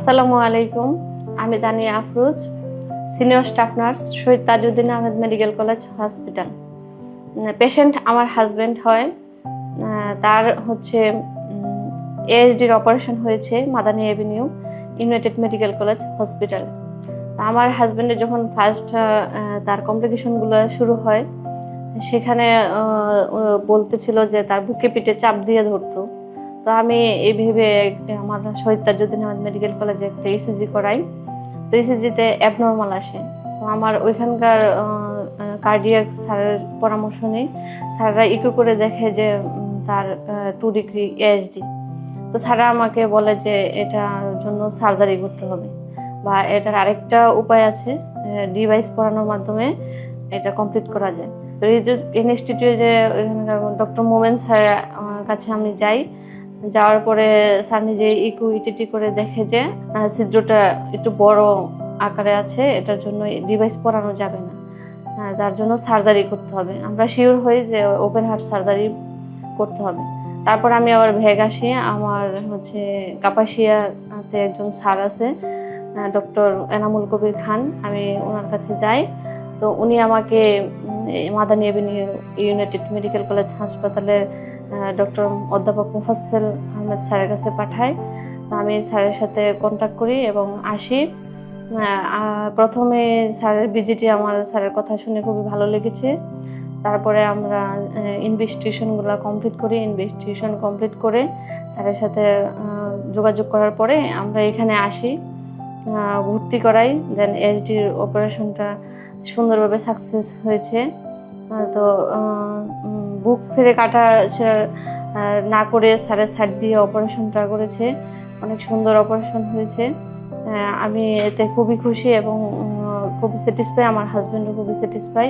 আসসালামু আলাইকুম। আমি Tania Afroz, senior staff nurse, Shaheed Tajuddin Ahmed Medical College Hospital. Patient আমার হাজব্যান্ড হয়। তার হচ্ছে এএসডির অপারেশন হয়েছে Madani Avenue United Medical College Hospital. আমার হাজব্যান্ডের যখন ফার্স্ট তার কমপ্লিকেশনগুলো শুরু হয়, সেখানে বলতেছিল যে তার বুকে পিঠে চাপ দিয়ে ধরতো। তো আমি এই ভেবে আমার শহীদ তাজউদ্দিন আহমেদ মেডিকেল কলেজে একটা ইসিজি করাই। তো ইসিজিতে অ্যাবনর্মাল আসে। তো আমার ওইখানকার কার্ডিয়াক স্যারের পরামর্শ নেই। স্যাররা ইকো করে দেখে যে তার 2 ডিগ্রি এএসডি। তো স্যাররা আমাকে বলে যে এটার জন্য সার্জারি করতে হবে, বা এটার আরেকটা উপায় আছে, ডিভাইস পরানোর মাধ্যমে এটা কমপ্লিট করা যায়। তো ইনস্টিটিউটে ওইখানকার ডক্টর মোমেন স্যার কাছে আমি যাই। যাওয়ার পরে স্যার নিজে ইকুইটিটি করে দেখে যে ছিদ্রটা একটু বড় আকারে আছে, এটার জন্য ডিভাইস পরানো যাবে না, তার জন্য সার্জারি করতে হবে। আমরা শিওর হই যে ওপেন হার্ট সার্জারি করতে হবে। তারপর আমি আবার ভেগ আসি। আমার হচ্ছে কাপাসিয়াতে একজন স্যার আছে, ডক্টর এনামুল কবির খান, আমি ওনার কাছে যাই। তো উনি আমাকে Madani Avenue United Medical college হাসপাতালের ডক্টর অধ্যাপক মুফাসসেল আহমেদ স্যারের কাছে পাঠায়। আমি স্যারের সাথে কন্ট্যাক্ট করি এবং আসি। প্রথমে স্যারের ভিজিটে আমার স্যারের কথা শুনে খুবই ভালো লেগেছে। তারপরে আমরা ইনভেস্টিগেশনগুলো কমপ্লিট করি। ইনভেস্টিগেশন কমপ্লিট করে স্যারের সাথে যোগাযোগ করার পরে আমরা এখানে আসি, ভর্তি করাই। দেন এসডির অপারেশনটা সুন্দরভাবে সাকসেস হয়েছে। তো বুক ফিরে কাটা না করে স্যারের সাইড দিয়ে অপারেশনটা করেছে। অনেক সুন্দর অপারেশন হয়েছে। আমি এতে খুবই খুশি এবং খুবই স্যাটিসফাই। আমার হাজব্যান্ডও খুবই স্যাটিসফাই।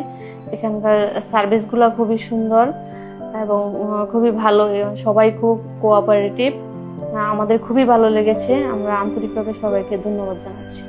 এখানকার সার্ভিসগুলো খুবই সুন্দর এবং খুবই ভালো। সবাই খুব কোঅপারেটিভ। আমাদের খুবই ভালো লেগেছে। আমরা আন্তরিকভাবে সবাইকে ধন্যবাদ জানাচ্ছি।